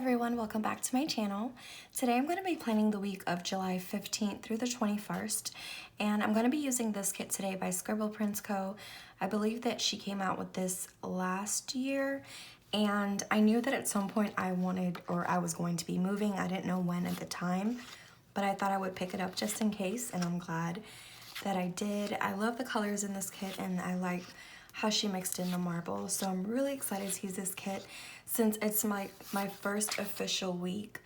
everyone, welcome back to my channel. Today I'm going to be planning the week of July 15th through the 21st, and I'm going to be using this kit today by Scribble Prints Co. I believe that she came out with this last year, and I knew that at some point I was going to be moving. I didn't know when at the time, but I thought I would pick it up just in case, and I'm glad that I did. I love the colors in this kit, and I like how she mixed in the marble, so I'm really excited to use this kit since it's my first official week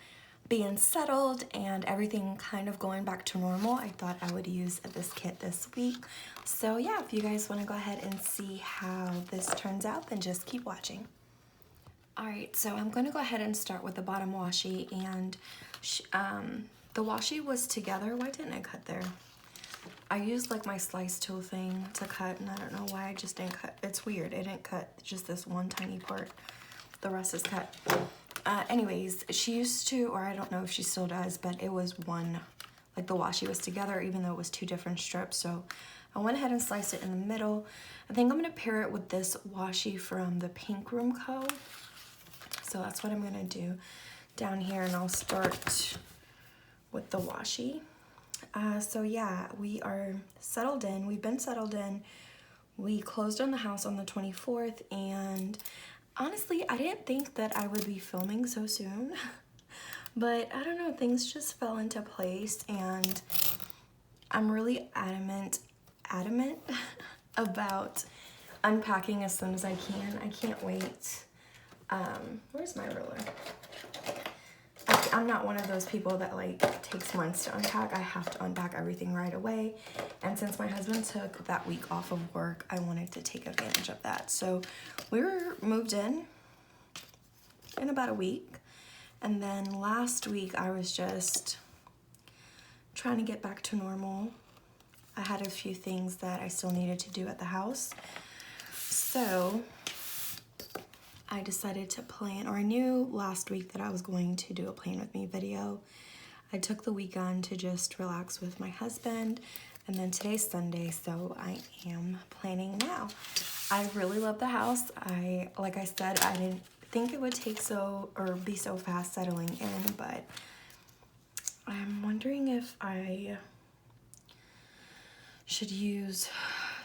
being settled and everything kind of going back to normal. I thought I would use this kit this week. So yeah, if you guys want to go ahead and see how this turns out, then just keep watching. Alright, so I'm going to go ahead and start with the bottom washi, and the washi was together. Why didn't I cut there? I used like my slice tool thing to cut, and I don't know why I just didn't cut. It's weird, it didn't cut just this one tiny part. The rest is cut. Anyways, she used to, or I don't know if she still does, but it was one, like the washi was together even though it was two different strips. So I went ahead and sliced it in the middle. I think I'm going to pair it with this washi from the Pink Room Co. So that's what I'm going to do down here, and I'll start with the washi. So yeah, we are settled in. We've been settled in. We closed on the house on the 24th, and honestly, I didn't think that I would be filming so soon, but I don't know, things just fell into place, and I'm really adamant about unpacking as soon as I can. I can't wait. Where's my ruler? I'm not one of those people that like takes months to unpack. I have to unpack everything right away. And since my husband took that week off of work, I wanted to take advantage of that. So we were moved in about a week. And then last week I was just trying to get back to normal. I had a few things that I still needed to do at the house. So I decided to plan, or I knew last week that I was going to do a plan with me video. I took the weekend to just relax with my husband, and then today's Sunday, so I am planning now. I really love the house. Like I said, I didn't think it would take be so fast settling in, but I'm wondering if I should use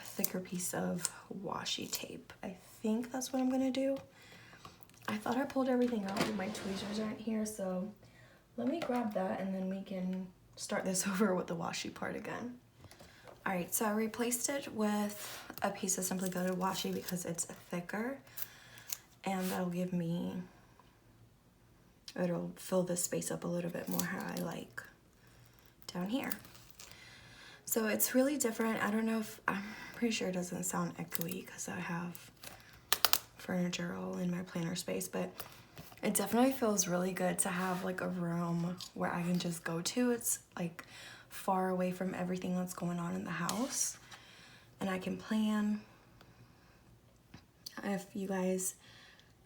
a thicker piece of washi tape. I think that's what I'm gonna do. I thought I pulled everything out, but my tweezers aren't here, so let me grab that and then we can start this over with the washi part again. Alright, so I replaced it with a piece of Simply Gutted washi because it's thicker, and that'll give me, it'll fill this space up a little bit more how I like down here. So it's really different. I don't know if, I'm pretty sure it doesn't sound echoey because I have furniture all in my planner space, but it definitely feels really good to have like a room where I can just go to. It's like far away from everything that's going on in the house, and I can plan. If you guys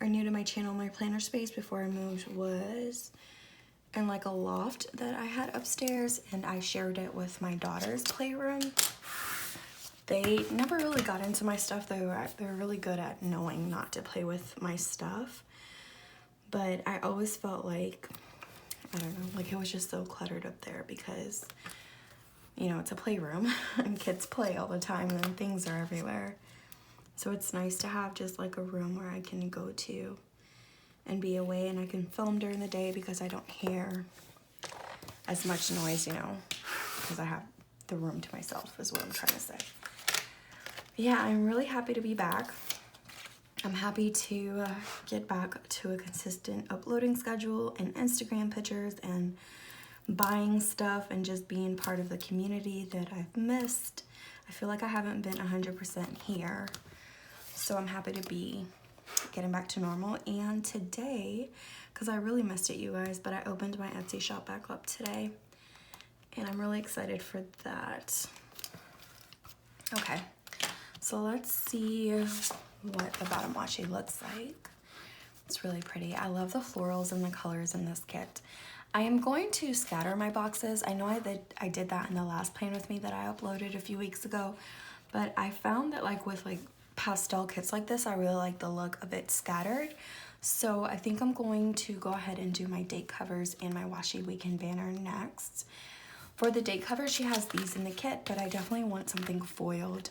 are new to my channel, my planner space before I moved was in like a loft that I had upstairs, and I shared it with my daughter's playroom. They never really got into my stuff. They're really good at knowing not to play with my stuff. But I always felt like, I don't know, like it was just so cluttered up there because, you know, it's a playroom and kids play all the time and things are everywhere. So it's nice to have just like a room where I can go to and be away, and I can film during the day because I don't hear as much noise, you know, because I have the room to myself is what I'm trying to say. Yeah, I'm really happy to be back. I'm happy to get back to a consistent uploading schedule and Instagram pictures and buying stuff and just being part of the community that I've missed. I feel like I haven't been 100% here, so I'm happy to be getting back to normal. And today, because I really missed it, you guys, but I opened my Etsy shop back up today, and I'm really excited for that. Okay. So let's see what the bottom washi looks like. It's really pretty. I love the florals and the colors in this kit. I am going to scatter my boxes. I know I did that in the last plan with me that I uploaded a few weeks ago, but I found that like with like pastel kits like this, I really like the look of it scattered. So I think I'm going to go ahead and do my date covers and my washi weekend banner next. For the date covers, she has these in the kit, but I definitely want something foiled.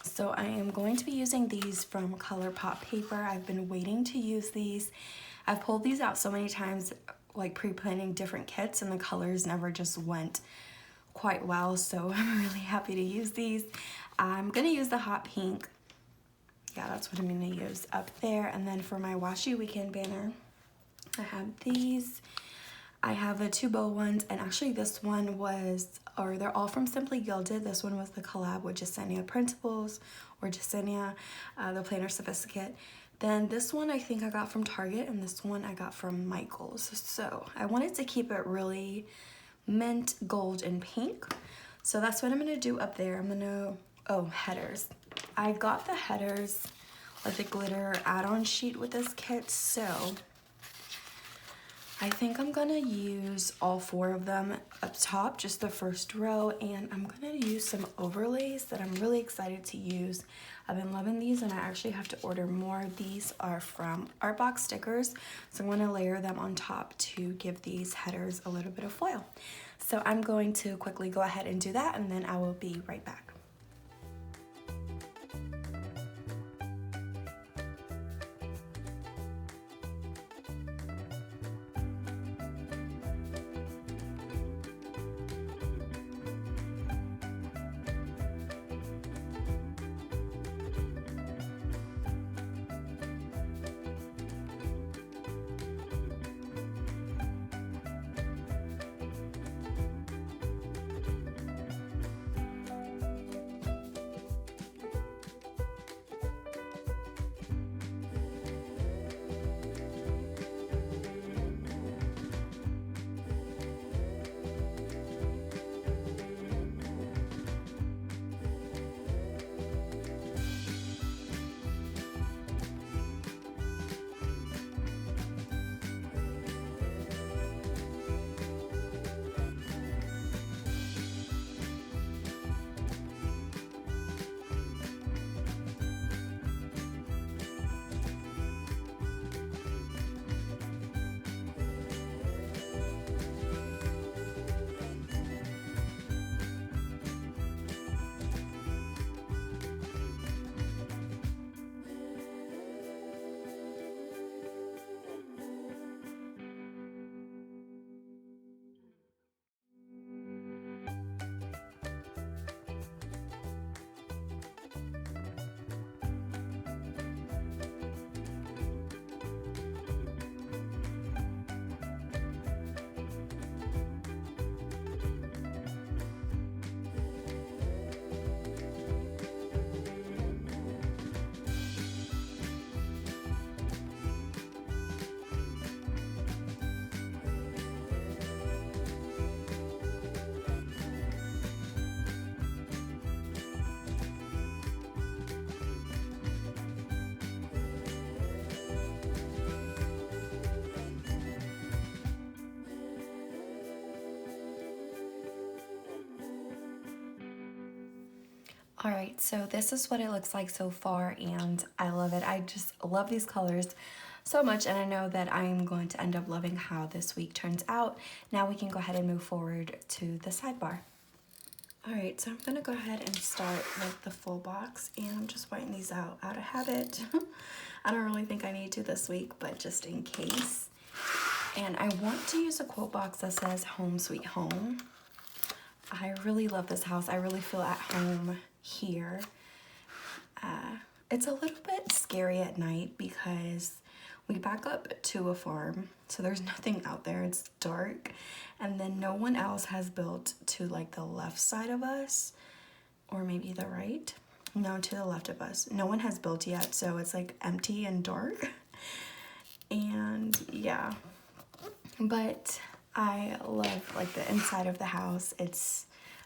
So I am going to be using these from ColourPop paper. I've been waiting to use these. I've pulled these out so many times, like pre-planning different kits, and the colors never just went quite well, so I'm really happy to use these. I'm gonna use the hot pink. Yeah, that's what I'm gonna use up there. And then for my washi weekend banner, I have these. I have the 2 bow ones, and actually this one was, or they're all from Simply Gilded. This one was the collab with Jasenia Principles, or Jasenia, the Planner Sophisticate. Then this one I think I got from Target, and this one I got from Michael's. So I wanted to keep it really mint, gold, and pink. So that's what I'm gonna do up there. I'm gonna, oh, headers. I got the headers, like the glitter add-on sheet with this kit, so I think I'm gonna use all 4 of them up top, just the first row, and I'm gonna use some overlays that I'm really excited to use. I've been loving these, and I actually have to order more. These are from Artbox Stickers, so I'm gonna layer them on top to give these headers a little bit of foil. So I'm going to quickly go ahead and do that, and then I will be right back. All right, so this is what it looks like so far, and I love it. I just love these colors so much, and I know that I am going to end up loving how this week turns out. Now we can go ahead and move forward to the sidebar. All right, so I'm gonna go ahead and start with the full box, and I'm just whiting these out of habit. I don't really think I need to this week, but just in case. And I want to use a quote box that says "Home Sweet Home." I really love this house. I really feel at home here. It's a little bit scary at night because we back up to a farm, so there's nothing out there. It's dark, and then no one else has built to like the left side of us, or maybe the right. No, to the left of us. No one has built yet, so it's like empty and dark. And yeah, but I love like the inside of the house.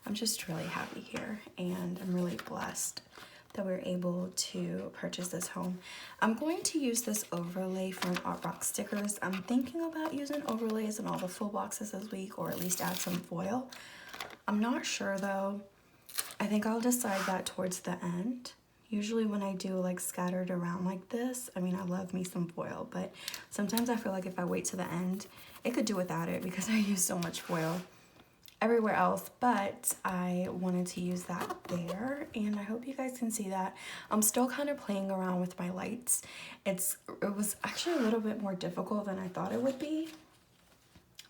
I'm just really happy here, and I'm really blessed that we're able to purchase this home. I'm going to use this overlay from Artbox Stickers. I'm thinking about using overlays in all the full boxes this week, or at least add some foil. I'm not sure though. I think I'll decide that towards the end. Usually when I do like scattered around like this, I mean, I love me some foil, but sometimes I feel like if I wait to the end, it could do without it because I use so much foil everywhere else, but I wanted to use that there, and I hope you guys can see that. I'm still kind of playing around with my lights. It was actually a little bit more difficult than I thought it would be,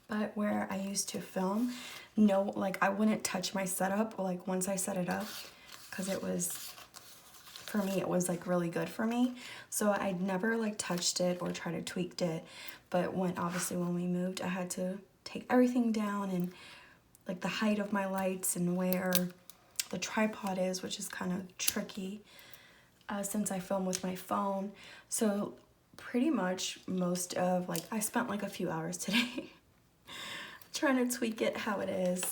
but where I used to film, no, like I wouldn't touch my setup like once I set it up, because it was, for me, it was like really good for me. So I'd never like touched it or tried to tweak it, but obviously when we moved, I had to take everything down and like the height of my lights and where the tripod is, which is kind of tricky since I film with my phone. So pretty much most of, like, I spent like a few hours today trying to tweak it how it is,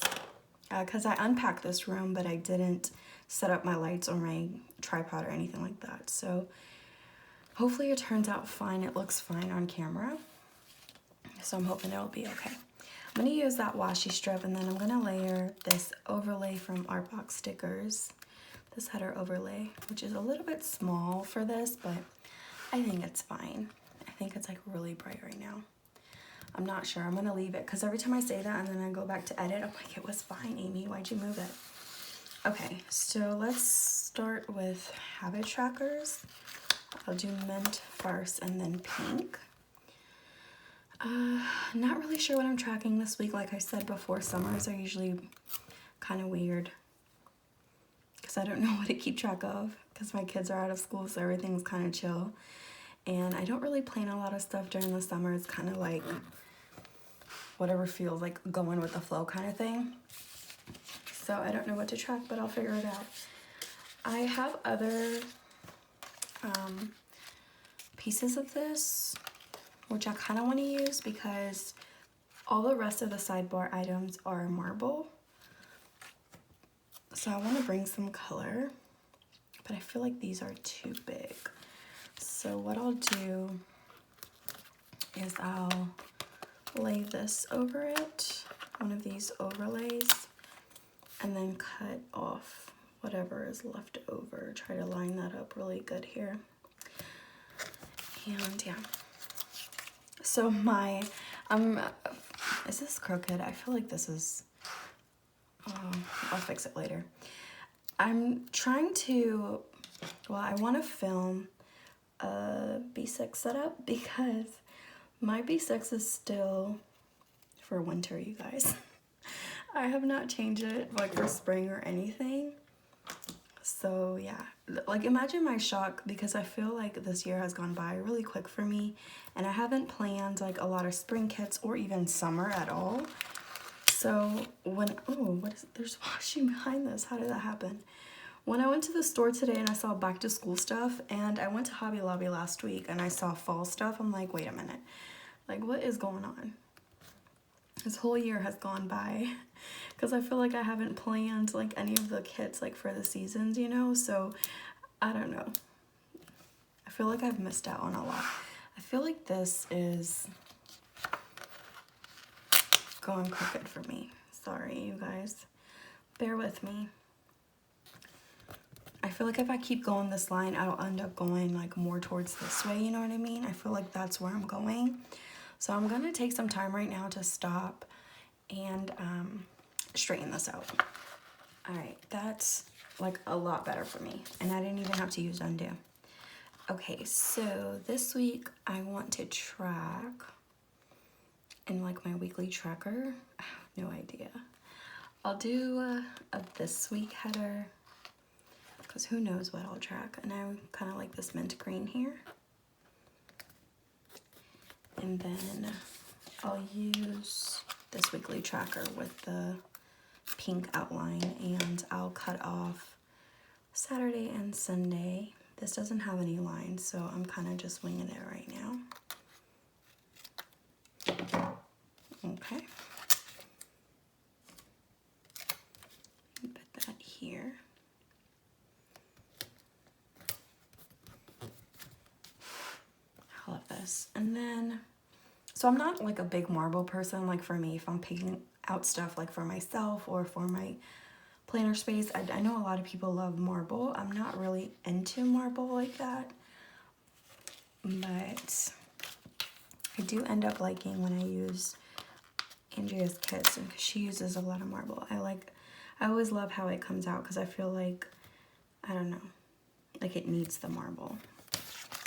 because I unpacked this room, but I didn't set up my lights or my tripod or anything like that. So hopefully it turns out fine. It looks fine on camera, so I'm hoping it'll be okay. I'm going to use that washi strip, and then I'm going to layer this overlay from Artbox Stickers, this header overlay, which is a little bit small for this, but I think it's fine. I think it's like really bright right now. I'm not sure. I'm going to leave it because every time I say that and then I go back to edit, I'm like, it was fine, Amy. Why'd you move it? Okay, so let's start with habit trackers. I'll do mint first and then pink. Not really sure what I'm tracking this week. Like I said before, summers are usually kind of weird because I don't know what to keep track of because my kids are out of school, so everything's kind of chill. And I don't really plan a lot of stuff during the summer. It's kind of like whatever feels like going with the flow kind of thing. So I don't know what to track, but I'll figure it out. I have other pieces of this, which I kind of want to use because all the rest of the sidebar items are marble. So I want to bring some color, but I feel like these are too big. So what I'll do is I'll lay this over it, one of these overlays, and then cut off whatever is left over. Try to line that up really good here. And yeah. So my, is this crooked? I feel like this is, I'll fix it later. I'm trying to, well, I want to film a B6 setup because my B6 is still for winter, you guys. I have not changed it like for spring or anything. So yeah, like imagine my shock because I feel like this year has gone by really quick for me and I haven't planned like a lot of spring kits or even summer at all. So when, oh, there's washing behind this. How did that happen? When I went to the store today and I saw back to school stuff, and I went to Hobby Lobby last week and I saw fall stuff, I'm like, wait a minute, like what is going on? This whole year has gone by because I feel like I haven't planned like any of the kits like for the seasons, you know? So I don't know. I feel like I've missed out on a lot. I feel like this is going crooked for me. Sorry, you guys. Bear with me. I feel like if I keep going this line, I'll end up going like more towards this way, you know what I mean? I feel like that's where I'm going. So I'm gonna take some time right now to stop and straighten this out. All right, that's like a lot better for me. And I didn't even have to use undo. Okay, so this week I want to track in like my weekly tracker. I have no idea. I'll do a this week header because who knows what I'll track. And I kind of like this mint green here. And then I'll use this weekly tracker with the pink outline and I'll cut off Saturday and Sunday. This doesn't have any lines, so I'm kind of just winging it right now. Okay. Put that here. I love this. And then, so I'm not like a big marble person. Like for me, if I'm picking out stuff like for myself or for my planner space. I know a lot of people love marble. I'm not really into marble like that, but I do end up liking when I use Andrea's kits, and because she uses a lot of marble. I always love how it comes out because I feel like, I don't know, like it needs the marble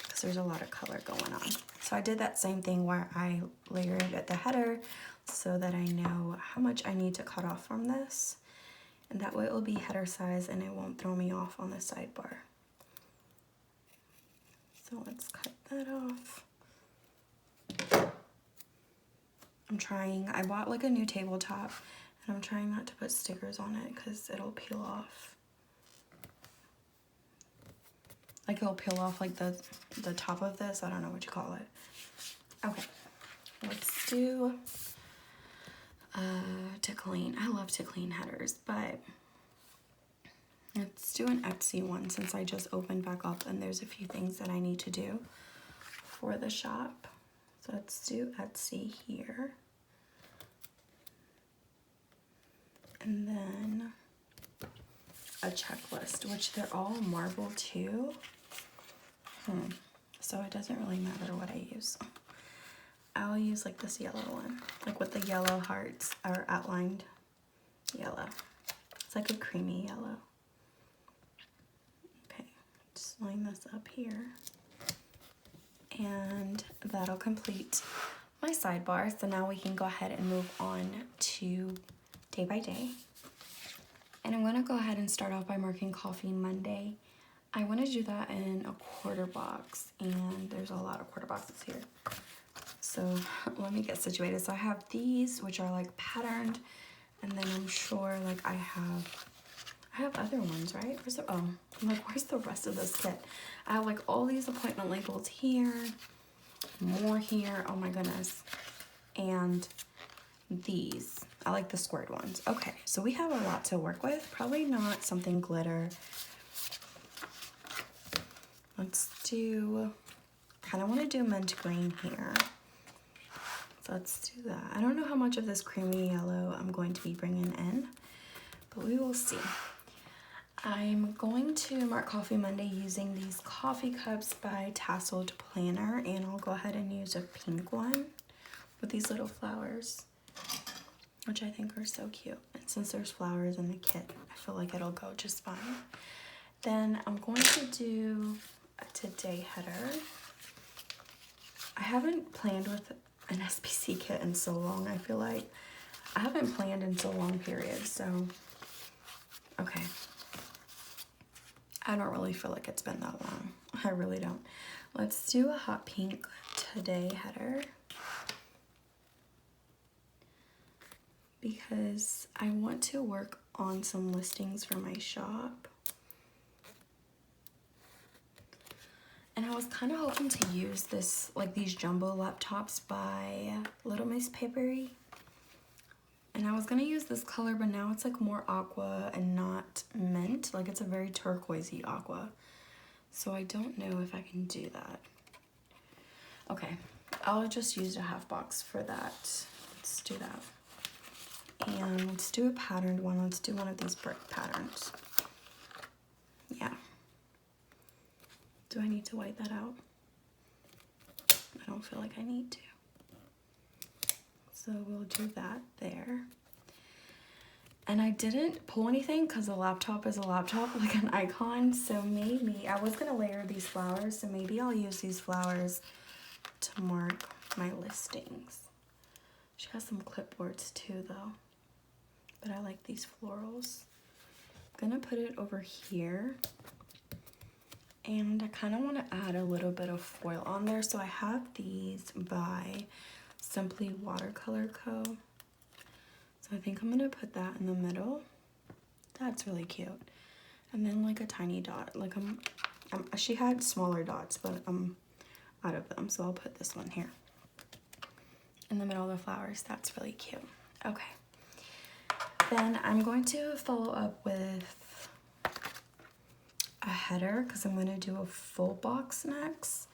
because there's a lot of color going on. So I did that same thing where I layered at the header so that I know how much I need to cut off from this. And that way it will be header size and it won't throw me off on the sidebar. So let's cut that off. I bought like a new tabletop and I'm trying not to put stickers on it because it'll peel off. Like it'll peel off like the top of this. I don't know what you call it. Okay, let's do to clean. I love to clean headers, but let's do an Etsy one since I just opened back up and there's a few things that I need to do for the shop. So let's do Etsy here. And then a checklist, which they're all marble too. So it doesn't really matter what I use. I'll use like this yellow one, like with the yellow hearts are outlined yellow. It's like a creamy yellow. Okay, just line this up here. And that'll complete my sidebar. So now we can go ahead and move on to day by day. And I'm gonna go ahead and start off by marking Coffee Monday. I wanna do that in a quarter box, and there's a lot of quarter boxes here. So let me get situated. So I have these, which are like patterned, and then I'm sure like I have other ones, right? I'm like, where's the rest of this kit? I have like all these appointment labels here, more here, oh my goodness. And these, I like the squared ones. Okay, so we have a lot to work with. Probably not something glitter. Let's do, kind of want to do mint green here. So let's do that. I don't know how much of this creamy yellow I'm going to be bringing in, but we will see. I'm going to mark Coffee Monday using these coffee cups by Tasseled Planner, and I'll go ahead and use a pink one with these little flowers, which I think are so cute. And since there's flowers in the kit, I feel like it'll go just fine. Then I'm going to do a today header. I haven't planned with an SPC kit in so long. I feel like I haven't planned in so long period, so okay. I don't really feel like it's been that long. I really don't. Let's do a hot pink today header because I want to work on some listings for my shop. And I was kind of hoping to use this, like these jumbo laptops by Little Miss Papery. And I was gonna use this color, but now it's like more aqua and not mint. Like it's a very turquoisey aqua. So I don't know if I can do that. Okay, I'll just use a half box for that. Let's do that. And let's do a patterned one. Let's do one of these brick patterns. Yeah. Do I need to white that out? I don't feel like I need to. So we'll do that there. And I didn't pull anything because a laptop is a laptop, like an icon. So maybe, I was gonna layer these flowers, so maybe I'll use these flowers to mark my listings. She has some clipboards too though, but I like these florals. I'm gonna put it over here. And I kind of want to add a little bit of foil on there. So I have these by Simply Watercolor Co. So I think I'm going to put that in the middle. That's really cute. And then like a tiny dot. Like she had smaller dots, but I'm out of them. So I'll put this one here in the middle of the flowers. That's really cute. Okay. Then I'm going to follow up with a header because I'm going to do a full box next.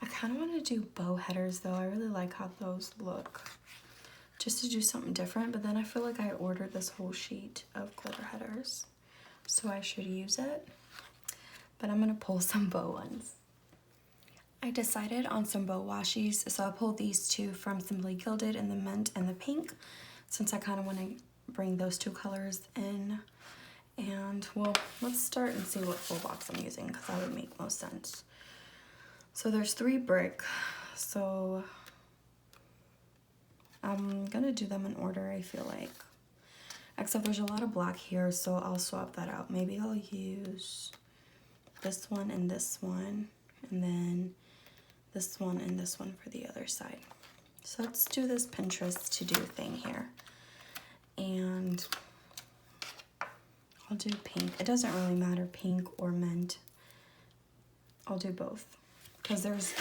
I kind of want to do bow headers though. I really like how those look. just to do something different, but then I feel like I ordered this whole sheet of glitter headers, so I should use it. But I'm gonna pull some bow ones. I decided on some bow washies, so I pulled these two from Simply Gilded in the mint and the pink, since I kind of want to bring those two colors in. And well, let's start and see what full box I'm using, because that would make most sense. So there's 3 brick, so I'm gonna do them in order, I feel like. Except there's a lot of black here, so I'll swap that out. Maybe I'll use this one and this one, and then this one and this one for the other side. So let's do this Pinterest to do thing here. And I'll do pink. It doesn't really matter, pink or mint. I'll do both, because there's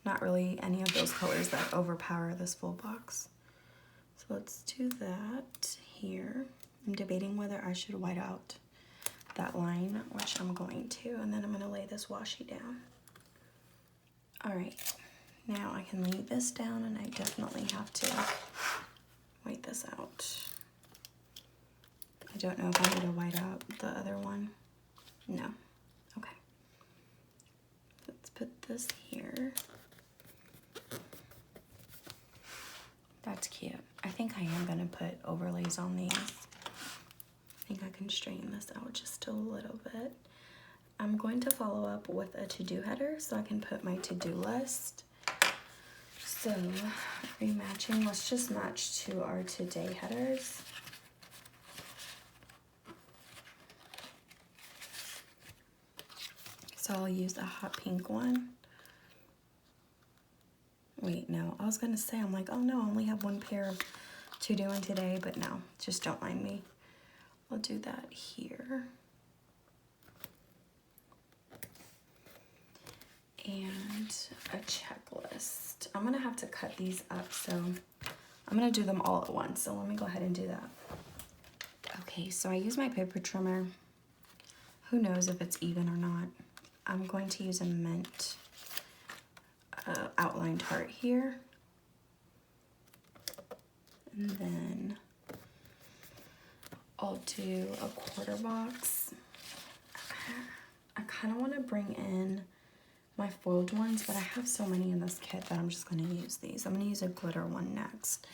not really any of those colors that overpower this full box. So let's do that here. I'm debating whether I should white out that line, which I'm going to, and then I'm gonna lay this washi down. All right, now I can lay this down, and I definitely have to white this out. I don't know if I need to white out the other one. No, okay. Let's put this here. That's cute. I think I am gonna put overlays on these. I think I can straighten this out just a little bit. I'm going to follow up with a to-do header so I can put my to-do list. So, rematching, let's just match to our today headers. So I'll use a hot pink one. Wait, no, I was gonna say, I'm like, oh no, I only have 1 pair to do in today, but no, just don't mind me. I'll do that here. And a checklist. I'm gonna have to cut these up, so I'm gonna do them all at once. So let me go ahead and do that. Okay, so I use my paper trimmer. Who knows if it's even or not. I'm going to use a mint outlined heart here. And then I'll do a quarter box. I kind of want to bring in my foiled ones, but I have so many in this kit that I'm just going to use these. I'm going to use a glitter one next.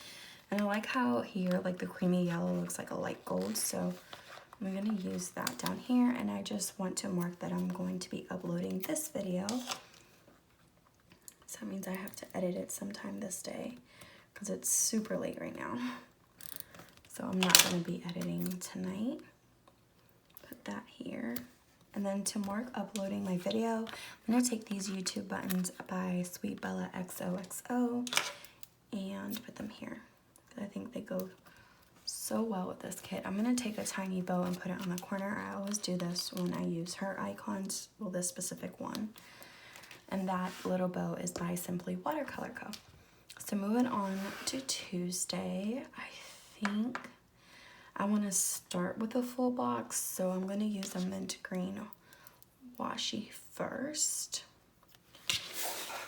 And I like how here, like the creamy yellow looks like a light gold, so I'm going to use that down here. And I just want to mark that I'm going to be uploading this video. So that means I have to edit it sometime this day, because it's super late right now. So I'm not going to be editing tonight. Put that here. And then to mark uploading my video, I'm going to take these YouTube buttons by Sweet Bella XOXO and put them here. I think they go so well with this kit. I'm going to take a tiny bow and put it on the corner. I always do this when I use her icons, well, this specific one. And that little bow is by Simply Watercolor Co. So moving on to Tuesday, I think I want to start with a full box, so I'm going to use a mint green washi first.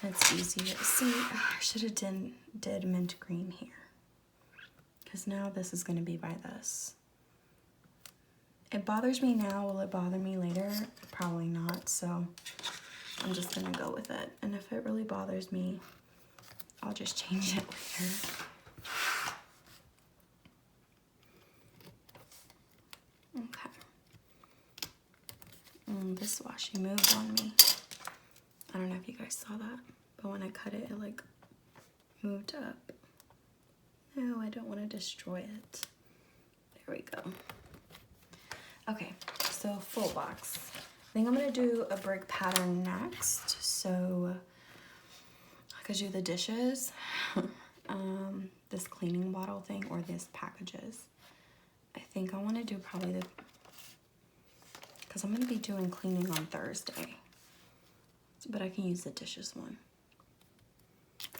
It's easier. See, I should have did mint green here, because now this is going to be by this. It bothers me now. Will it bother me later? Probably not, so I'm just going to go with it. And if it really bothers me, I'll just change it later. Okay. This washi moved on me. I don't know if you guys saw that, but when I cut it, it like moved up. No, I don't want to destroy it. There we go. Okay, so full box. I think I'm gonna do a brick pattern next. So I could do the dishes, this cleaning bottle thing, or this packages. I think I want to do probably the, because I'm going to be doing cleaning on Thursday, but I can use the dishes one.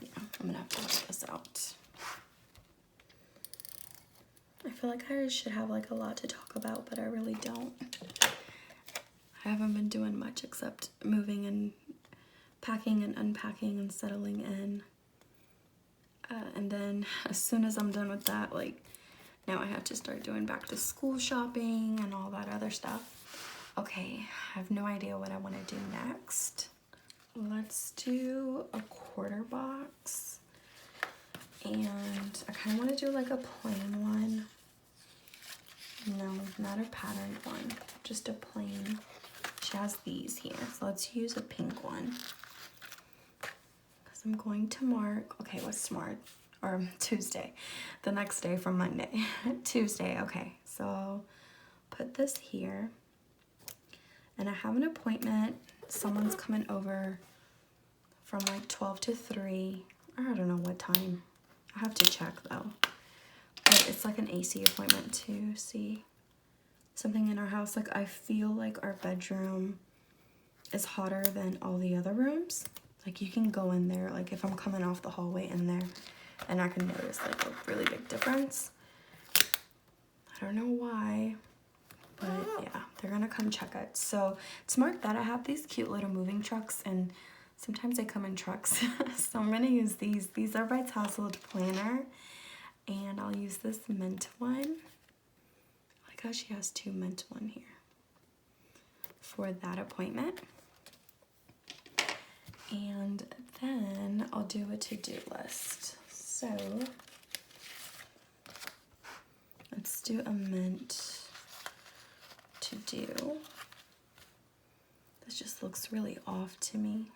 Yeah, I'm going to have to work this out. I feel like I should have like a lot to talk about, but I really don't. I haven't been doing much except moving and packing and unpacking and settling in. And then as soon as I'm done with that, like, now I have to start doing back to school shopping and all that other stuff. Okay, I have no idea what I want to do next. Let's do a quarter box. And I kind of want to do like a plain one. No, not a patterned one, just a plain. She has these here, so let's use a pink one. Because I'm going to mark, okay, what's tomorrow? Or Tuesday, the next day from Monday. Tuesday, okay, so put this here. And I have an appointment. Someone's coming over from like 12 to 3. I don't know what time. I have to check though. But it's like an AC appointment to see something in our house. Like, I feel like our bedroom is hotter than all the other rooms. Like, you can go in there, like if I'm coming off the hallway in there, and I can notice like a really big difference. I don't know why, but yeah, they're gonna come check it. So to mark that, I have these cute little moving trucks, and sometimes they come in trucks. So I'm gonna use these. These are by Tousled Planner, and I'll use this mint one. I like how she has 2 mint one here for that appointment. And then I'll do a to-do list. So let's do a mint to do. This just looks really off to me.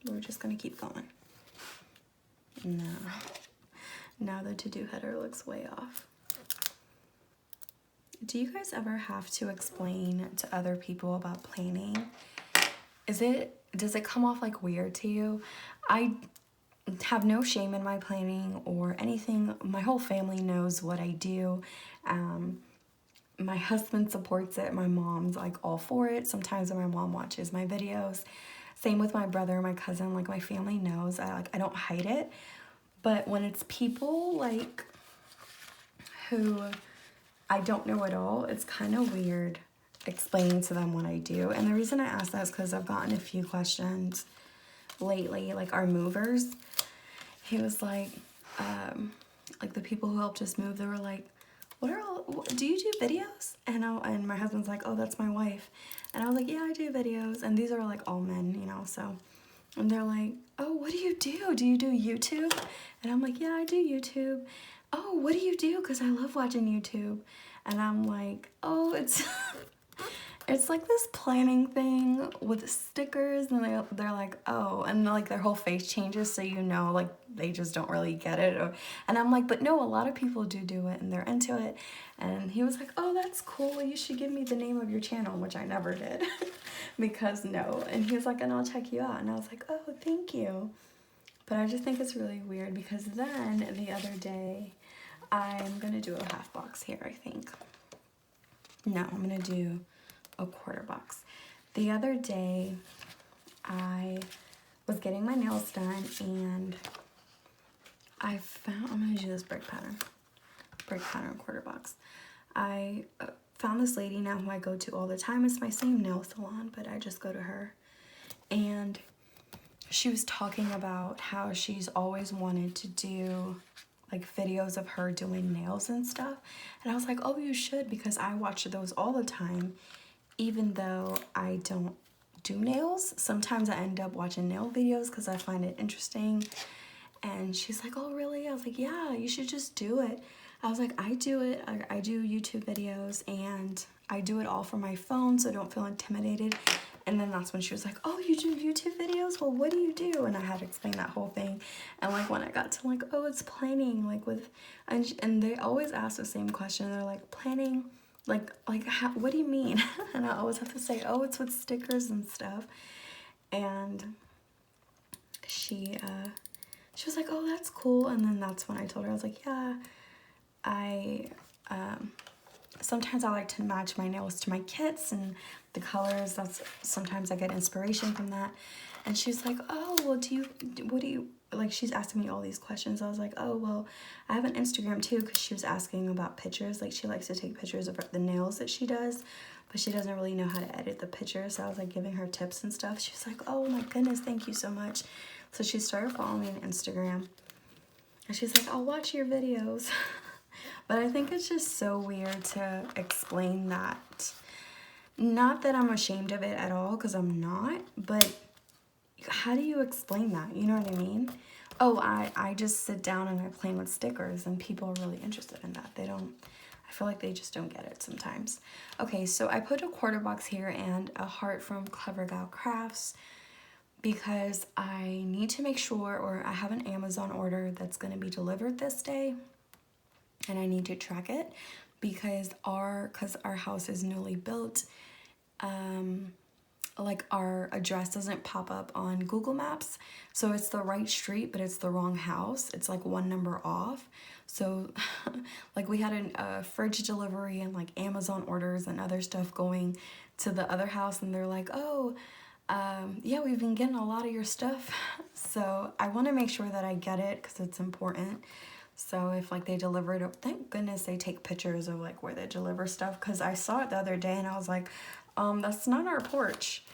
We're just gonna keep going. No. Now the to-do header looks way off. Do you guys ever have to explain to other people about planning? Does it come off like weird to you? I have no shame in my planning or anything. My whole family knows what I do. My husband supports it. My mom's like all for it. Sometimes when my mom watches my videos. Same with my brother, my cousin, like my family knows. I don't hide it. But when it's people like who I don't know at all, it's kind of weird explaining to them what I do. And the reason I ask that is because I've gotten a few questions lately, like our movers. He was like the people who helped us move, they were like, do you do videos? And my husband's like, oh, that's my wife. And I was like, yeah, I do videos. And these are like all men, you know, so. And they're like, oh, what do you do? Do you do YouTube? And I'm like, yeah, I do YouTube. Oh, what do you do? Because I love watching YouTube. And I'm like, oh, it's it's like this planning thing with stickers, and they're like, oh, and like their whole face changes, so you know, like they just don't really get it. And I'm like, but no, a lot of people do it, and they're into it. And he was like, oh, that's cool. You should give me the name of your channel, which I never did because no. And he was like, and I'll check you out. And I was like, oh, thank you. But I just think it's really weird because then the other day, I'm gonna do a half box here, I think. No, I'm gonna do a quarter box. The other day, I was getting my nails done, and I found, I'm gonna do this brick pattern quarter box. I found this lady now who I go to all the time. It's my same nail salon, but I just go to her. And she was talking about how she's always wanted to do like videos of her doing nails and stuff. And I was like, oh, you should, because I watch those all the time. Even though I don't do nails, sometimes I end up watching nail videos because I find it interesting. And she's like, oh, really? I was like, yeah, you should just do it. I was like, I do it. I do YouTube videos, and I do it all from my phone, so I don't feel intimidated. And then that's when she was like, oh, you do YouTube videos? Well, what do you do? And I had to explain that whole thing. And like when I got to like, oh, it's planning, like with, and they always ask the same question. They're like, planning, like how, what do you mean? And I always have to say, oh, it's with stickers and stuff. And she was like, oh, that's cool. And then that's when I told her, I was like, yeah, sometimes I like to match my nails to my kits and the colors. Sometimes I get inspiration from that. And she's like, oh, well, like, she's asking me all these questions. I was like, oh, well, I have an Instagram too, because she was asking about pictures. Like, she likes to take pictures of the nails that she does, but she doesn't really know how to edit the pictures. So I was like giving her tips and stuff. She was like, oh my goodness, thank you so much. So she started following me on Instagram, and she's like, I'll watch your videos. But I think it's just so weird to explain that. Not that I'm ashamed of it at all, because I'm not, but how do you explain that? You know what I mean? Oh, I just sit down and I play with stickers, and people are really interested in that. They don't, I feel like they just don't get it sometimes. Okay, so I put a quarter box here and a heart from Clever Gal Crafts because I need to make sure, or I have an Amazon order that's going to be delivered this day, and I need to track it because our house is newly built. Like, our address doesn't pop up on Google Maps, so it's the right street, but it's the wrong house. It's like one number off. So like, we had a fridge delivery and like Amazon orders and other stuff going to the other house, and they're like, oh, yeah, we've been getting a lot of your stuff. So I want to make sure that I get it because it's important. So if like they deliver it, thank goodness they take pictures of like where they deliver stuff, because I saw it the other day and I was like, that's not our porch.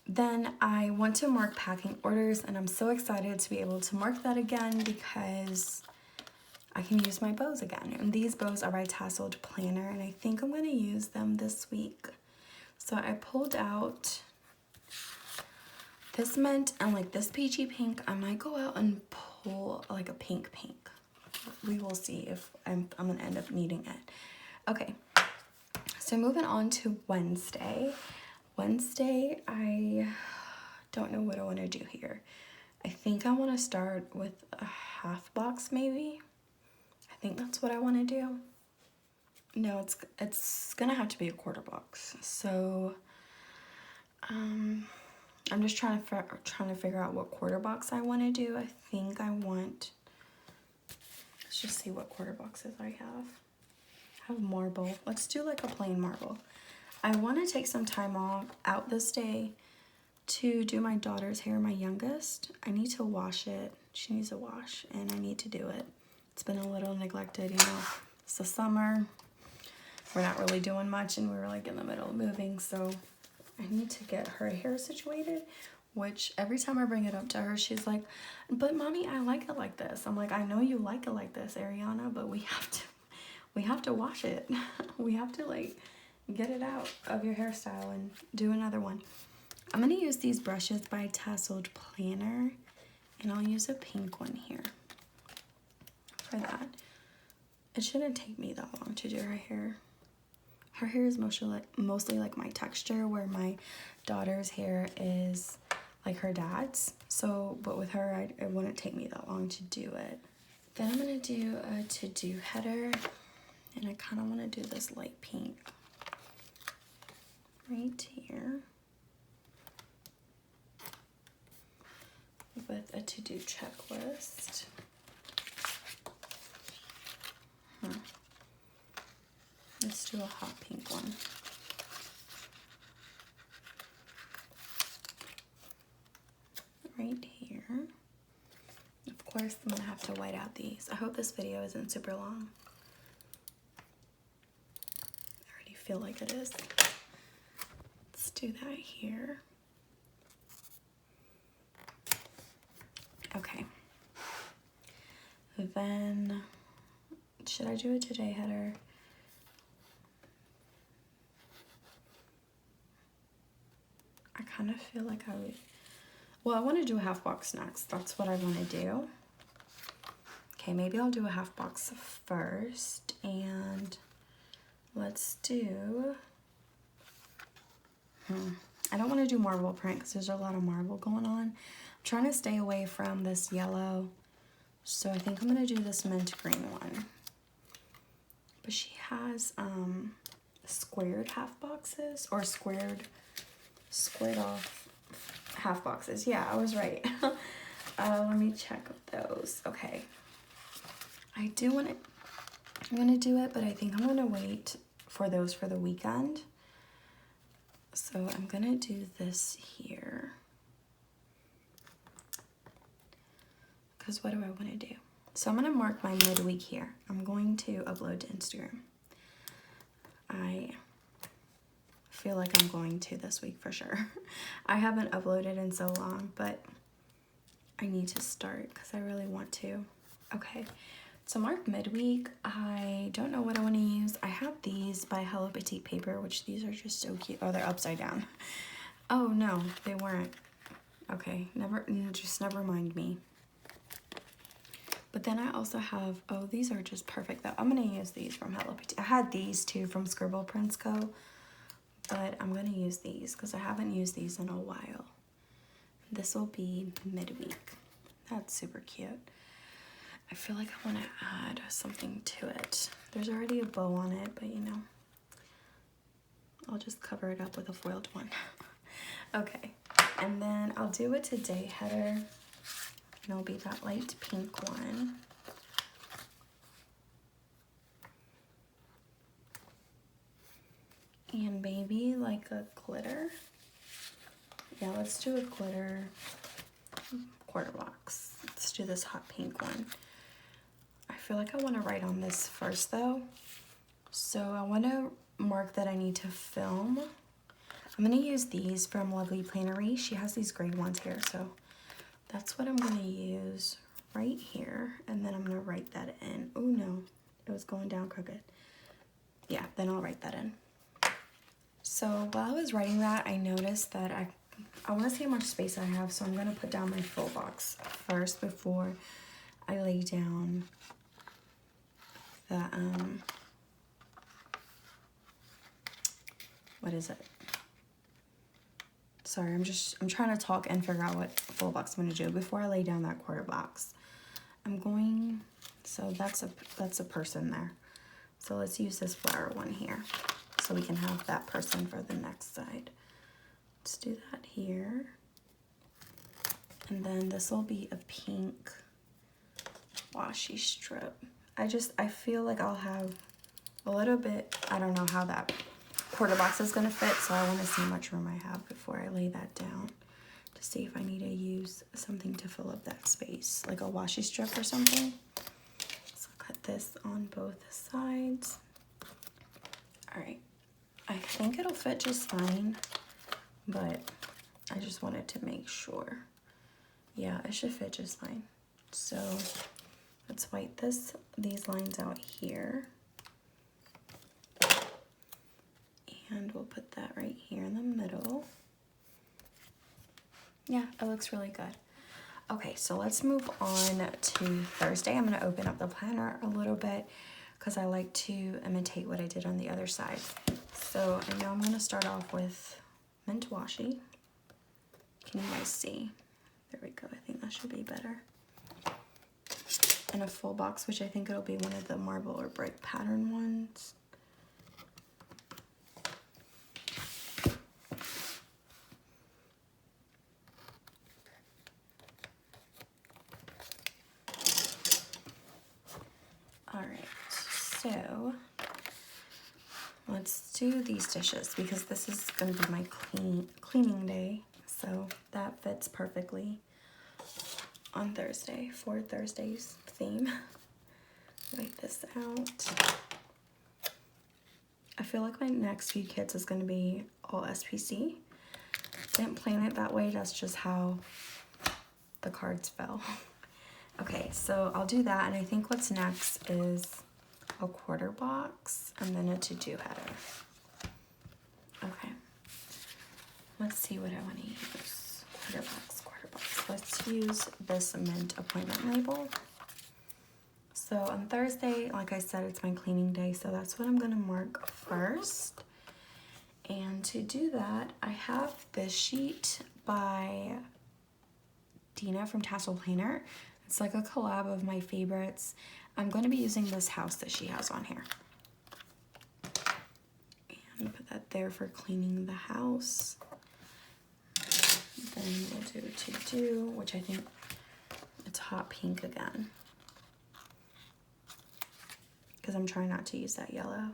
Then I want to mark packing orders, and I'm so excited to be able to mark that again because I can use my bows again. And these bows are by Tasseled Planner, and I think I'm going to use them this week. So I pulled out this mint and like this peachy pink. I might go out and pull like a pink. We will see if I'm going to end up needing it. Okay, so moving on to Wednesday. Wednesday, I don't know what I want to do here. I think I want to start with a half box maybe. I think that's what I want to do. No, it's gonna have to be a quarter box. So I'm just trying to figure out what quarter box I want to do. I think I want, let's just see what quarter boxes I have. I have marble. Let's do like a plain marble. I want to take some time out this day to do my daughter's hair, my youngest. I need to wash it. She needs a wash, and I need to do it. It's been a little neglected, you know. It's the summer. We're not really doing much, and we're like in the middle of moving, so I need to get her hair situated, which every time I bring it up to her, she's like, but mommy, I like it like this. I'm like, I know you like it like this, Ariana, but we have to wash it. We have to like get it out of your hairstyle and do another one. I'm going to use these brushes by Tasseled Planner, and I'll use a pink one here for that. It shouldn't take me that long to do her hair. Her hair is mostly like my texture, where my daughter's hair is like her dad's. So, but with her, it wouldn't take me that long to do it. Then I'm going to do a to-do header, and I kind of want to do this light pink right here with a to-do checklist. Let's do a hot pink one. Right here. Of course, I'm gonna have to white out these. I hope this video isn't super long. I already feel like it is. Let's do that here. Okay. Then, should I do a today header? I kind of feel like I would, well, I want to do a half box next. That's what I want to do. Okay, maybe I'll do a half box first, and let's do, I don't want to do marble print because there's a lot of marble going on. I'm trying to stay away from this yellow, so I think I'm going to do this mint green one. But she has squared half boxes, or squared off half boxes. Yeah, I was right. Let me check those. Okay. I do want to, I'm going to do it, but I think I'm going to wait for those for the weekend. So I'm going to do this here. because what do I want to do? So I'm going to mark my midweek here. I'm going to upload to Instagram. I feel like I'm going to this week for sure. I haven't uploaded in so long, but I need to start because I really want to. Okay, so mark midweek. I don't know what I want to use. I have these by Hello Petite paper, which these are just so cute. Oh, they're upside down. Oh no, they weren't. Okay, just never mind me. But then I also have, oh, these are just perfect though. I'm gonna use these from Hello Petite. I had these too from Scribble Prints Co. But I'm gonna use these because I haven't used these in a while. This will be midweek. That's super cute. I feel like I want to add something to it. There's already a bow on it, but you know, I'll just cover it up with a foiled one. Okay, and then I'll do a today header. And it'll be that light pink one. And maybe like a glitter. Yeah, let's do a glitter quarter box. Let's do this hot pink one. I feel like I want to write on this first though. So I want to mark that I need to film. I'm going to use these from Lovely Plannery. She has these gray ones here, so that's what I'm going to use right here. And then I'm going to write that in. Oh no, it was going down crooked. Yeah, then I'll write that in. So while I was writing that, I noticed that I want to see how much space I have, so I'm going to put down my full box first before I lay down the, what is it? Sorry, I'm trying to talk and figure out what full box I'm going to do before I lay down that quarter box. So that's a person there. So let's use this flower one here so we can have that person for the next side. Let's do that here. And then this will be a pink washi strip. I feel like I'll have a little bit, I don't know how that quarter box is going to fit, so I want to see how much room I have before I lay that down to see if I need to use something to fill up that space, like a washi strip or something. So cut this on both sides. All right, I think it'll fit just fine, but I just wanted to make sure. Yeah, it should fit just fine. So let's white these lines out here. And we'll put that right here in the middle. Yeah, it looks really good. Okay, so let's move on to Thursday. I'm going to open up the planner a little bit because I like to imitate what I did on the other side. So I know I'm going to start off with mint washi. Can you guys see? There we go. I think that should be better. And a full box, which I think it'll be one of the marble or brick pattern ones. So let's do these dishes because this is going to be my cleaning day. So that fits perfectly on Thursday for Thursday's theme. Write this out. I feel like my next few kits is going to be all SPC. Didn't plan it that way. That's just how the cards fell. Okay, so I'll do that. And I think what's next is a quarter box and then a to-do header. Okay, let's see what I want to use. Quarter box. Let's use this mint appointment label. So on Thursday, like I said, it's my cleaning day, so that's what I'm going to mark first. And to do that, I have this sheet by Dina from Tassel Planner. It's like a collab of my favorites. I'm going to be using this house that she has on here. And put that there for cleaning the house. Then we'll do to-do, which I think it's hot pink again. Because I'm trying not to use that yellow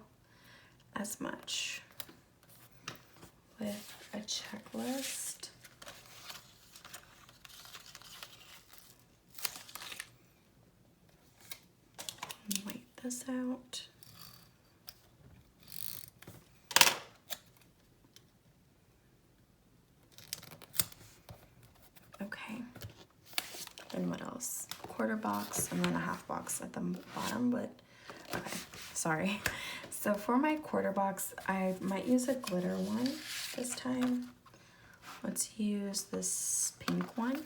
as much. With a checklist. this out. Okay, and what else? Quarter box and then a half box at the bottom, but okay, sorry. So for my quarter box, I might use a glitter one this time. Let's use this pink one.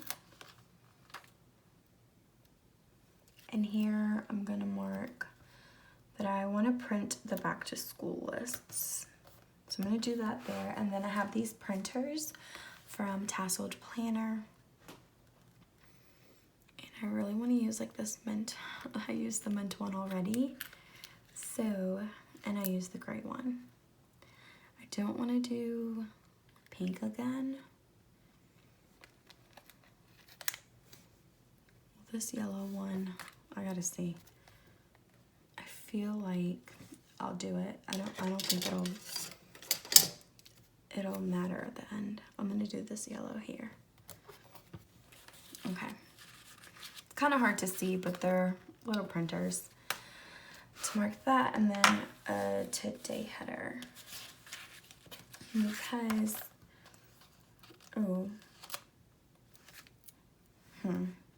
And here I'm gonna mark that I wanna print the back to school lists. So I'm gonna do that there. And then I have these printers from Tasseled Planner. And I really wanna use like this mint. I used the mint one already. So, and I use the gray one. I don't wanna do pink again. This yellow one, I gotta see. I feel like I'll do it. I don't think it'll matter at the end. I'm gonna do this yellow here. Okay. It's kind of hard to see, but they're little printers. To mark that, and then a today header. Because, oh,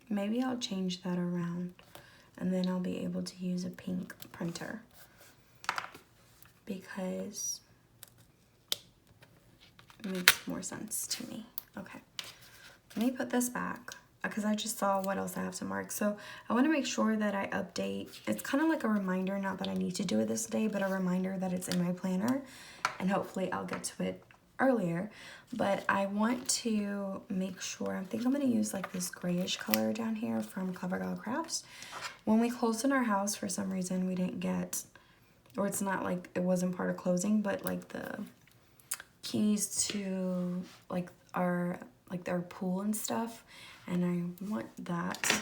maybe I'll change that around and then I'll be able to use a pink printer because it makes more sense to me. Okay, let me put this back because I just saw what else I have to mark. So I want to make sure that I update. It's kind of like a reminder, not that I need to do it this day, but a reminder that it's in my planner, and hopefully I'll get to it earlier. But I want to make sure, I think I'm going to use like this grayish color down here from CoverGirl Crafts. When we closed in our house, for some reason we didn't get, or it's not like it wasn't part of closing, but like the keys to like our pool and stuff, and I want that.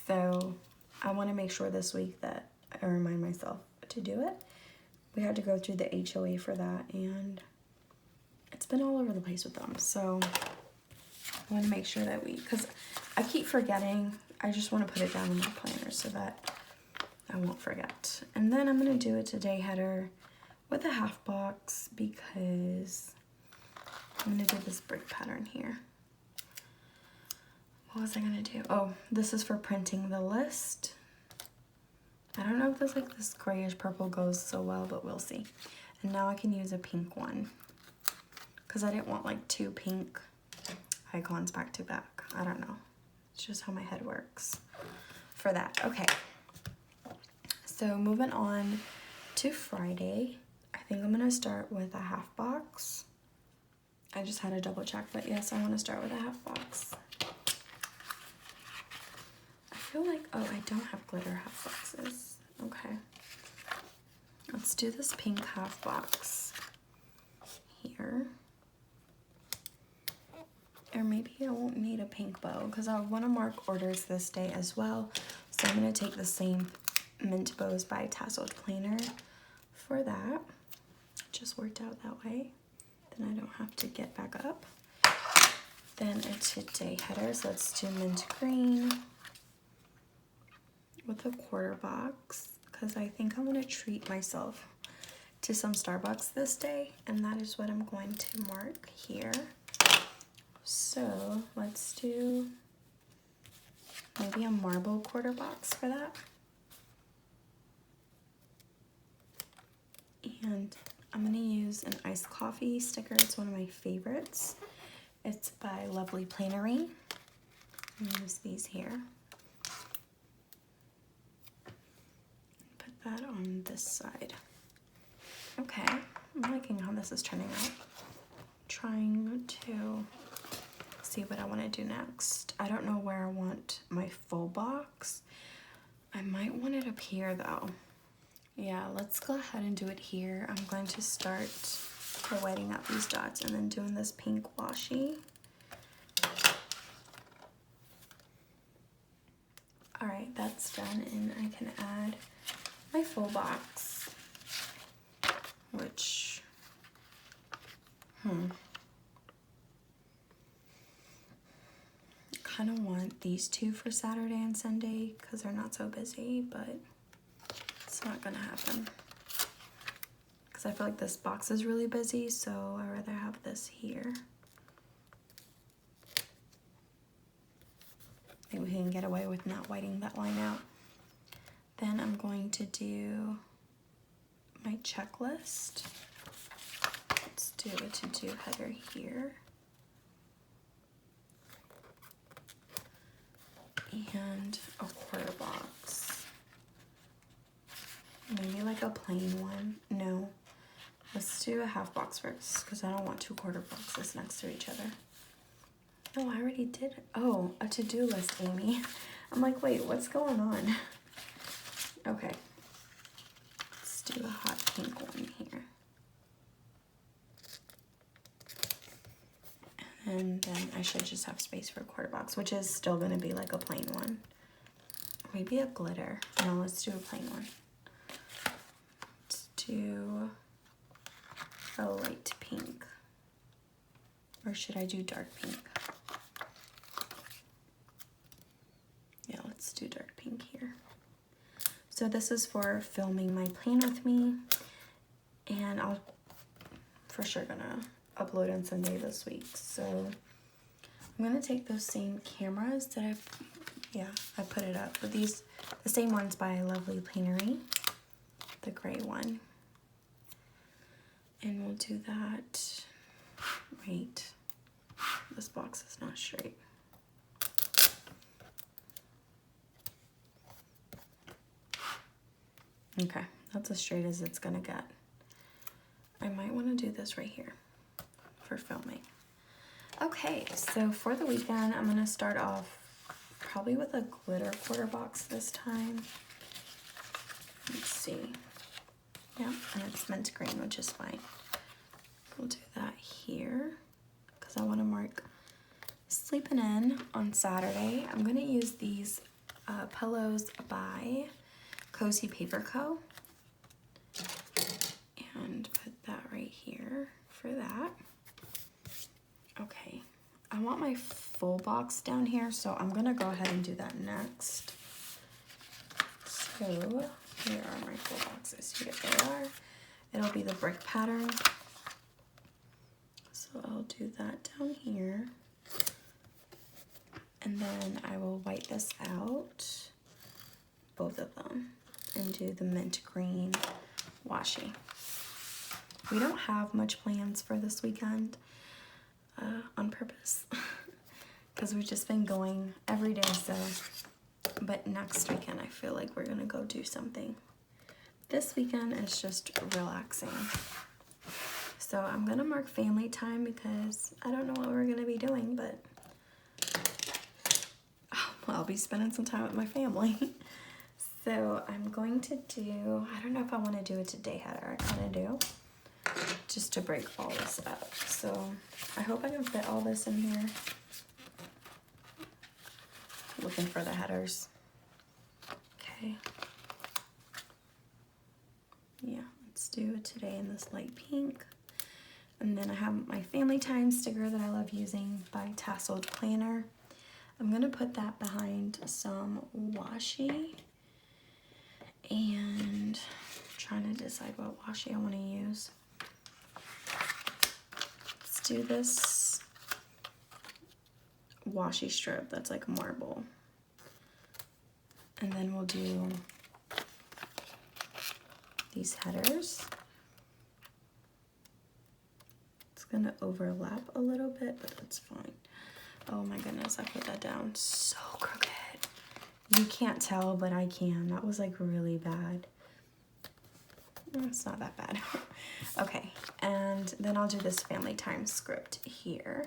So I want to make sure this week that I remind myself to do it. We had to go through the HOA for that, and it's been all over the place with them. So I want to make sure that because I keep forgetting. I just want to put it down in my planner so that I won't forget. And then I'm going to do a today header with a half box because I'm going to do this brick pattern here. What was I going to do? Oh, this is for printing the list. I don't know if this grayish purple goes so well, but we'll see. And now I can use a pink one because I didn't want like two pink icons back to back. I don't know. It's just how my head works for that. Okay. So moving on to Friday, I think I'm going to start with a half box. I just had to double check, but yes, I want to start with a half box. I feel like, oh, I don't have glitter half boxes. Okay. Let's do this pink half box here. Or maybe I won't need a pink bow because I want to mark orders this day as well. So I'm going to take the same mint bows by Tasseled Planner for that. It just worked out that way. Then I don't have to get back up. Then a today header. So let's do mint green with a quarter box because I think I'm going to treat myself to some Starbucks this day, and that is what I'm going to mark here. So let's do maybe a marble quarter box for that. And I'm going to use an iced coffee sticker. It's one of my favorites. It's by Lovely Plannery. I'm going to use these here. Put that on this side. Okay, I'm liking how this is turning out. Trying to see what I want to do next. I don't know where I want my full box. I might want it up here though. Yeah, let's go ahead and do it here. I'm going to start by whiting out these dots and then doing this pink washi. All right, that's done, and I can add my full box, which, kind of want these two for Saturday and Sunday because they're not so busy, but it's It's not gonna happen. Because I feel like this box is really busy, so I'd rather have this here. Maybe we can get away with not whiting that line out. Then I'm going to do my checklist. Let's do a to-do header here. And a quarter box. Maybe like a plain one. No. Let's do a half box first because I don't want 2 quarter boxes next to each other. No, I already did. Oh, a to-do list, Amy. I'm like, wait, what's going on? Okay. Let's do a hot pink one here. And then I should just have space for a quarter box, which is still going to be like a plain one. Maybe a glitter. No, let's do a plain one. Let's do a light pink. Or should I do dark pink? Yeah, let's do dark pink here. So this is for filming my plan with me. And I'll for sure gonna upload on Sunday this week. So I'm gonna take those same cameras that I put it up with these, the same ones by Lovely Planery, the gray one. And we'll do that. Wait, this box is not straight. Okay, that's as straight as it's gonna get. I might want to do this right here for filming. Okay, so for the weekend, I'm gonna start off probably with a glitter quarter box this time. Let's see. Yeah, and it's mint green, which is fine. We'll do that here because I want to mark sleeping in on Saturday. I'm gonna use these pillows by Cozy Paper Co. And put that right here for that. Okay, I want my full box down here, so I'm gonna go ahead and do that next. So here are my full boxes. Here they are. It'll be the brick pattern. So I'll do that down here. And then I will white this out, both of them, and do the mint green washi. We don't have much plans for this weekend on purpose because we've just been going every day. So, but next weekend I feel like we're gonna go do something. This weekend is just relaxing. So I'm gonna mark family time because I don't know what we're gonna be doing, but I'll be spending some time with my family. So I'm going to do, I don't know if I want to do a today header. I kind of do, just to break all this up. So I hope I can fit all this in here. Looking for the headers. Okay. Yeah, let's do it today in this light pink. And then I have my family time sticker that I love using by Tasseled Planner. I'm gonna put that behind some washi. And I'm trying to decide what washi I want to use. Let's do this washi strip that's like marble. And then we'll do these headers. It's gonna overlap a little bit, but that's fine. Oh my goodness, I put that down so crooked. You can't tell, but I can. That was like really bad. It's not that bad. Okay, and then I'll do this family time script here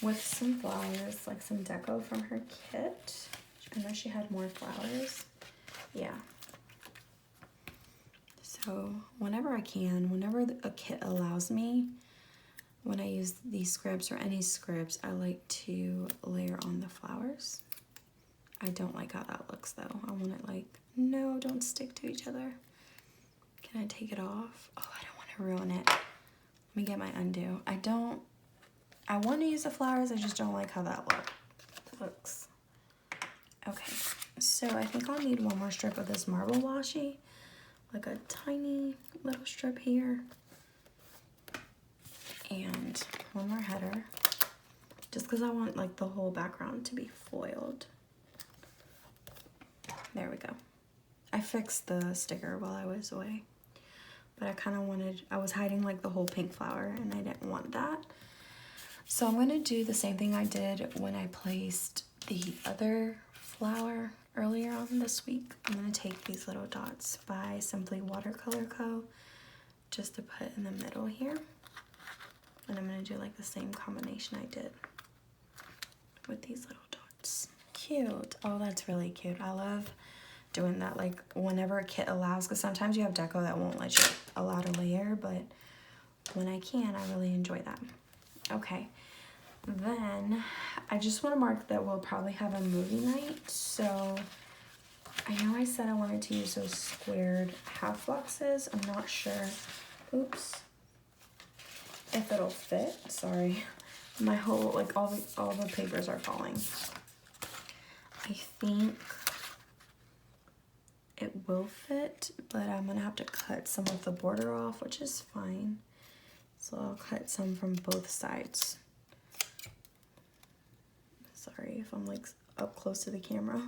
with some flowers, like some deco from her kit. I know she had more flowers. Yeah. So whenever I can, whenever a kit allows me, when I use these scripts or any scripts, I like to layer on the flowers. I don't like how that looks though. I want it like, no, don't stick to each other. Can I take it off? Oh, I don't want to ruin it. Let me get my undo. I want to use the flowers, I just don't like how that looks. Okay, So I think I'll need one more strip of this marble washi, like a tiny little strip here, and one more header, just because I want like the whole background to be foiled. There we go. I fixed the sticker while I was away, but I kind of wanted, I was hiding like the whole pink flower and I didn't want that. So I'm gonna do the same thing I did when I placed the other flower earlier on this week. I'm gonna take these little dots by Simply Watercolor Co. just to put in the middle here. And I'm gonna do like the same combination I did with these little dots. Cute. Oh, that's really cute. I love doing that like whenever a kit allows, because sometimes you have deco that won't let you allow to layer, but when I can, I really enjoy that. Okay, then I just want to mark that we'll probably have a movie night. So I know I said I wanted to use those squared half boxes. I'm not sure, oops, if it'll fit. Sorry, my whole, like all the papers are falling. I think it will fit, but I'm gonna have to cut some of the border off, which is fine. So I'll cut some from both sides. Sorry if I'm like up close to the camera.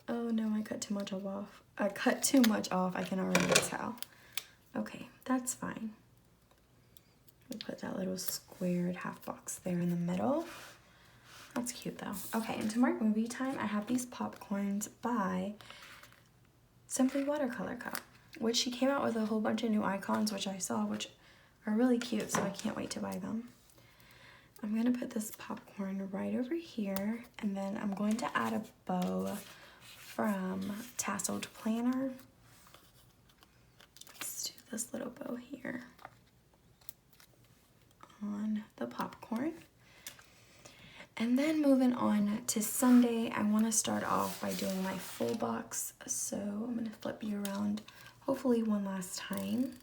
Oh no, I cut too much off. I cut too much off, I can already tell. Okay, that's fine. We put that little squared half box there in the middle. That's cute though. Okay, and to mark movie time, I have these popcorns by Simply Watercolor Co., which she came out with a whole bunch of new icons, which I saw, which are really cute, so I can't wait to buy them. I'm gonna put this popcorn right over here, and then I'm going to add a bow from Tasseled Planner. Let's do this little bow here on the popcorn. And then moving on to Sunday, I want to start off by doing my full box. So I'm going to flip you around, hopefully one last time.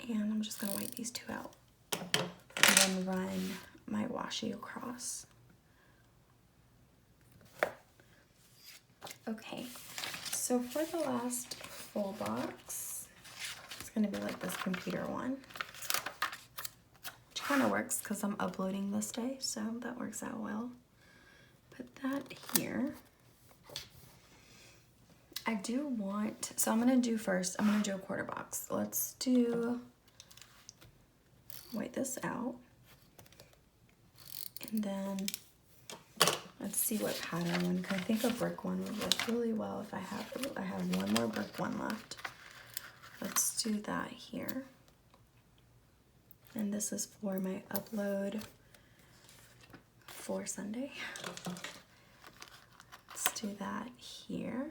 And I'm just going to wipe these two out and then run my washi across. Okay, so for the last full box, it's going to be like this computer one. Kind of works because I'm uploading this day, so that works out well. Put that here. I do want, so I'm gonna do first, I'm gonna do a quarter box. Let's do, white this out. And then let's see what pattern one, because I think a brick one would work really well if I have one more brick one left. Let's do that here. And this is for my upload for Sunday. Let's do that here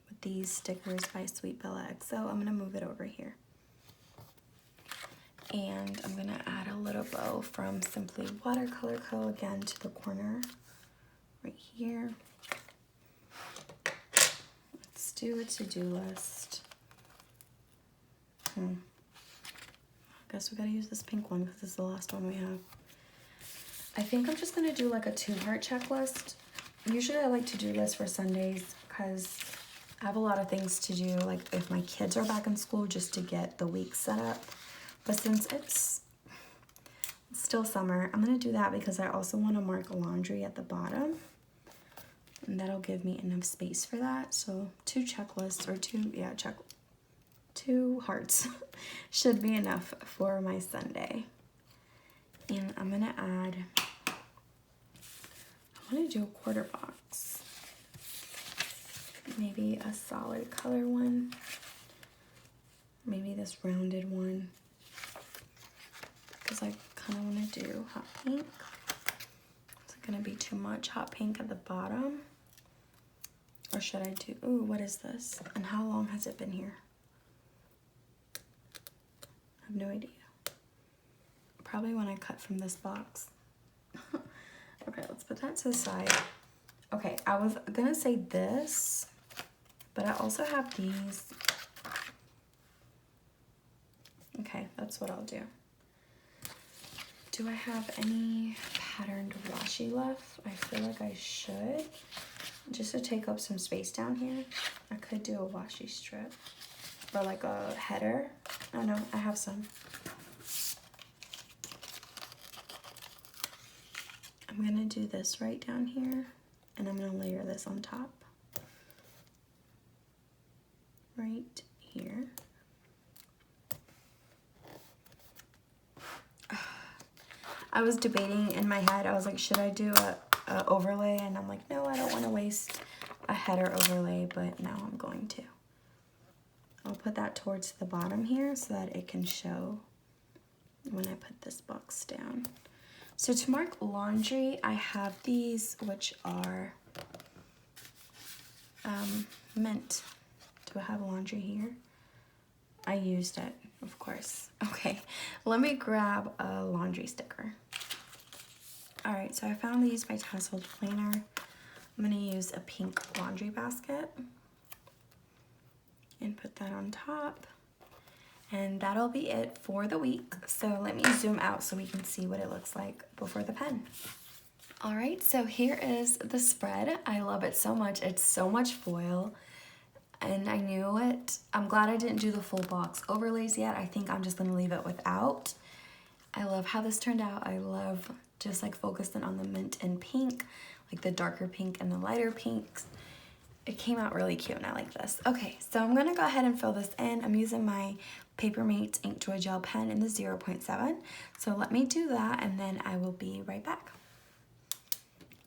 with these stickers by Sweet Bella XO. I'm gonna move it over here. And I'm gonna add a little bow from Simply Watercolor Co. again to the corner right here. Let's do a to-do list. Guess we gotta use this pink one because this is the last one we have. I think I'm just gonna do like a 2-heart checklist. Usually I like to do this for Sundays because I have a lot of things to do, like if my kids are back in school, just to get the week set up. But since it's still summer, I'm gonna do that because I also want to mark laundry at the bottom. And that'll give me enough space for that. So 2 checklists, or 2 hearts should be enough for my Sunday. And I'm gonna add, I wanna do a quarter box. Maybe a solid color one. Maybe this rounded one. Because I kinda wanna do hot pink. Is it gonna be too much hot pink at the bottom? Or should I do, ooh, what is this? And how long has it been here? I have no idea. Probably when I cut from this box. Okay, let's put that to the side. Okay, I was gonna say this, but I also have these. Okay, that's what I'll do. Do I have any patterned washi left? I feel like I should. just to take up some space down here. I could do a washi strip or like a header. Oh no, I have some. I'm gonna do this right down here, and I'm gonna layer this on top. Right here. I was debating in my head, I was like, should I do a overlay? And I'm like, no, I don't want to waste a header overlay, but now I'm going to. I'll put that towards the bottom here so that it can show when I put this box down. So to mark laundry, I have these, which are mint. Do I have laundry here? I used it, of course. Okay, let me grab a laundry sticker. All right, so I found these by Tasseled Planner. I'm gonna use a pink laundry basket and put that on top. And that'll be it for the week. So let me zoom out so we can see what it looks like before the pen. All right, so here is the spread. I love it so much. It's so much foil. And I knew it. I'm glad I didn't do the full box overlays yet. I think I'm just gonna leave it without. I love how this turned out. I love just like focusing on the mint and pink, like the darker pink and the lighter pinks. It came out really cute and I like this. Okay, so I'm gonna go ahead and fill this in. I'm using my Papermate Ink Joy Gel pen in the 0.7. So let me do that and then I will be right back.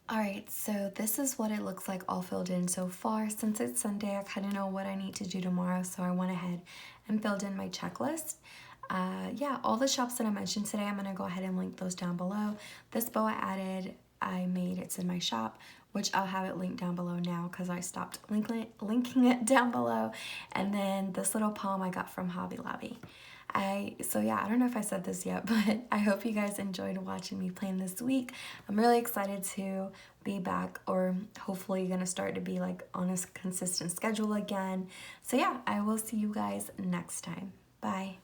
All right, so this is what it looks like all filled in so far. Since it's Sunday, I kind of know what I need to do tomorrow, so I went ahead and filled in my checklist. Yeah, all the shops that I mentioned today, I'm gonna go ahead and link those down below. This bow I made, it's in my shop, which I'll have it linked down below now because I stopped linking it down below. And then this little palm I got from Hobby Lobby. So yeah, I don't know if I said this yet, but I hope you guys enjoyed watching me plan this week. I'm really excited to be back, or hopefully gonna start to be like on a consistent schedule again. So yeah, I will see you guys next time. Bye.